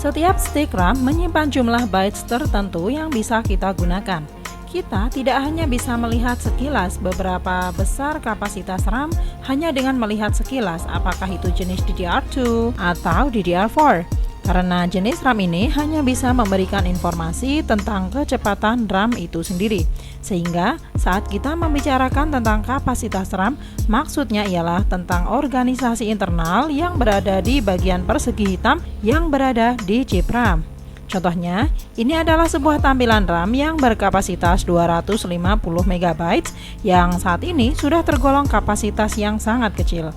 Setiap stick RAM menyimpan jumlah bytes tertentu yang bisa kita gunakan. Kita tidak hanya bisa melihat sekilas beberapa besar kapasitas RAM hanya dengan melihat sekilas apakah itu jenis DDR2 atau DDR4. Karena jenis RAM ini hanya bisa memberikan informasi tentang kecepatan RAM itu sendiri. Sehingga saat kita membicarakan tentang kapasitas RAM, maksudnya ialah tentang organisasi internal yang berada di bagian persegi hitam yang berada di chip RAM. Contohnya, ini adalah sebuah tampilan RAM yang berkapasitas 250 MB yang saat ini sudah tergolong kapasitas yang sangat kecil.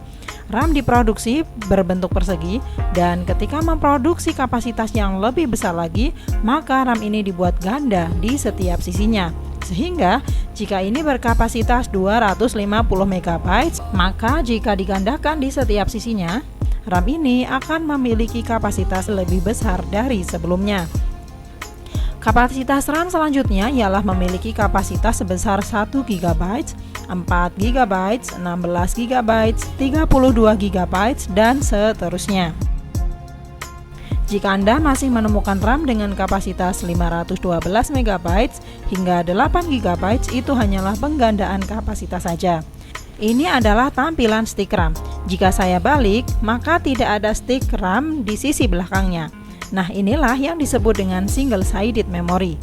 RAM diproduksi berbentuk persegi dan ketika memproduksi kapasitas yang lebih besar lagi, maka RAM ini dibuat ganda di setiap sisinya. Sehingga jika ini berkapasitas 250 MB, maka jika digandakan di setiap sisinya, RAM ini akan memiliki kapasitas lebih besar dari sebelumnya. Kapasitas RAM selanjutnya ialah memiliki kapasitas sebesar 1 GB, 4 GB, 16 GB, 32 GB, dan seterusnya. Jika Anda masih menemukan RAM dengan kapasitas 512 MB hingga 8 GB, itu hanyalah penggandaan kapasitas saja. Ini adalah tampilan stick RAM. Jika saya balik, maka tidak ada stick RAM di sisi belakangnya. Nah, inilah yang disebut dengan single-sided memory.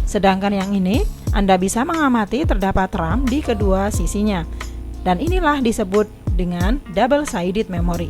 Sedangkan yang ini, Anda bisa mengamati terdapat RAM di kedua sisinya. Dan inilah disebut dengan double-sided memory.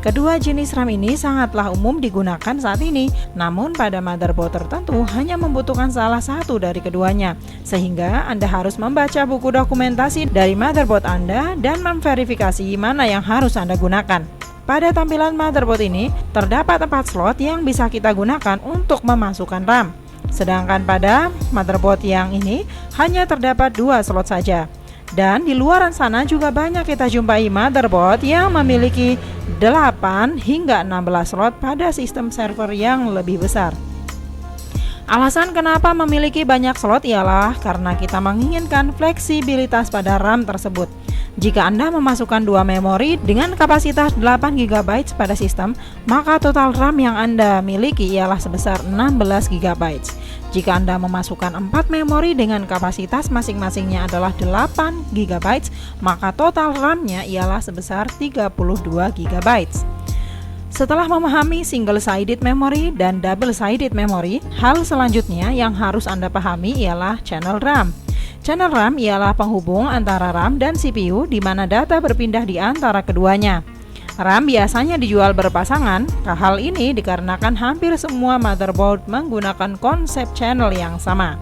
Kedua jenis RAM ini sangatlah umum digunakan saat ini, namun pada motherboard tertentu hanya membutuhkan salah satu dari keduanya, sehingga Anda harus membaca buku dokumentasi dari motherboard Anda dan memverifikasi mana yang harus Anda gunakan. Pada tampilan motherboard ini, terdapat 4 slot yang bisa kita gunakan untuk memasukkan RAM. Sedangkan pada motherboard yang ini, hanya terdapat 2 slot saja. Dan di luaran sana juga banyak kita jumpai motherboard yang memiliki 8 hingga 16 slot pada sistem server yang lebih besar. Alasan kenapa memiliki banyak slot ialah karena kita menginginkan fleksibilitas pada RAM tersebut. Jika Anda memasukkan 2 memori dengan kapasitas 8 GB pada sistem, maka total RAM yang Anda miliki ialah sebesar 16 GB. Jika Anda memasukkan 4 memori dengan kapasitas masing-masingnya adalah 8 GB, maka total RAM-nya ialah sebesar 32 GB. Setelah memahami single-sided memory dan double-sided memory, hal selanjutnya yang harus Anda pahami ialah channel RAM. Channel RAM ialah penghubung antara RAM dan CPU di mana data berpindah di antara keduanya. RAM biasanya dijual berpasangan. Hal ini dikarenakan hampir semua motherboard menggunakan konsep channel yang sama.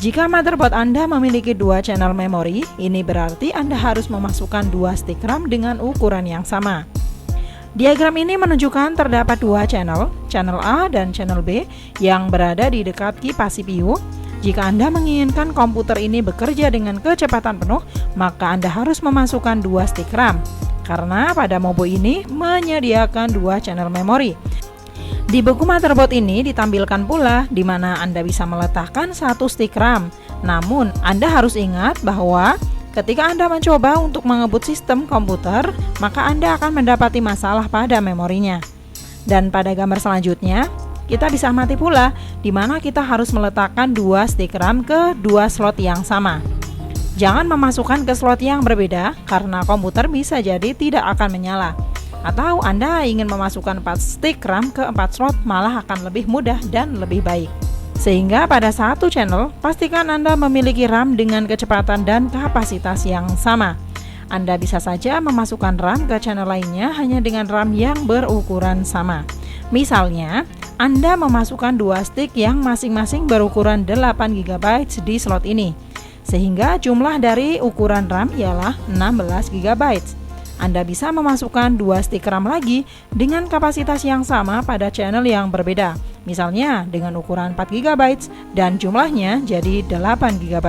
Jika motherboard Anda memiliki 2 channel memori, ini berarti Anda harus memasukkan 2 stick RAM dengan ukuran yang sama. Diagram ini menunjukkan terdapat 2 channel, channel A dan channel B, yang berada di dekat kipas CPU. Jika Anda menginginkan komputer ini bekerja dengan kecepatan penuh, maka Anda harus memasukkan 2 stick RAM, karena pada Mobo ini menyediakan 2 channel memori. Di buku motherboard ini ditampilkan pula di mana Anda bisa meletakkan 1 stick RAM. Namun, Anda harus ingat bahwa ketika Anda mencoba untuk mengebut sistem komputer, maka Anda akan mendapati masalah pada memorinya. Dan pada gambar selanjutnya, kita bisa amati pula di mana kita harus meletakkan 2 stick RAM ke 2 slot yang sama. Jangan memasukkan ke slot yang berbeda karena komputer bisa jadi tidak akan menyala. Atau Anda ingin memasukkan 4 stick RAM ke 4 slot malah akan lebih mudah dan lebih baik. Sehingga pada satu channel, pastikan Anda memiliki RAM dengan kecepatan dan kapasitas yang sama. Anda bisa saja memasukkan RAM ke channel lainnya hanya dengan RAM yang berukuran sama. Misalnya, Anda memasukkan 2 stick yang masing-masing berukuran 8 GB di slot ini, sehingga jumlah dari ukuran RAM ialah 16 GB. Anda bisa memasukkan 2 stick RAM lagi dengan kapasitas yang sama pada channel yang berbeda, misalnya dengan ukuran 4 GB dan jumlahnya jadi 8 GB.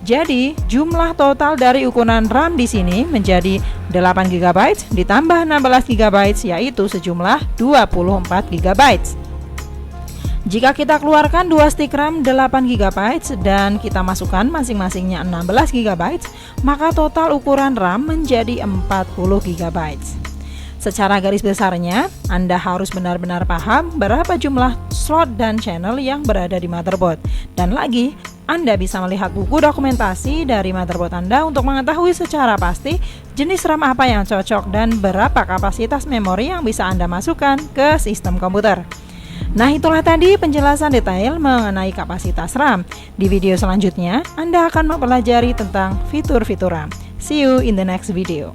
Jadi, jumlah total dari ukuran RAM di sini menjadi 8 GB ditambah 16 GB, yaitu sejumlah 24 GB. Jika kita keluarkan 2 stick RAM 8 GB dan kita masukkan masing-masingnya 16 GB, maka total ukuran RAM menjadi 40 GB. Secara garis besarnya, Anda harus benar-benar paham berapa jumlah slot dan channel yang berada di motherboard. Dan lagi, Anda bisa melihat buku dokumentasi dari motherboard Anda untuk mengetahui secara pasti jenis RAM apa yang cocok dan berapa kapasitas memori yang bisa Anda masukkan ke sistem komputer. Nah, itulah tadi penjelasan detail mengenai kapasitas RAM. Di video selanjutnya, Anda akan mempelajari tentang fitur-fitur RAM. See you in the next video.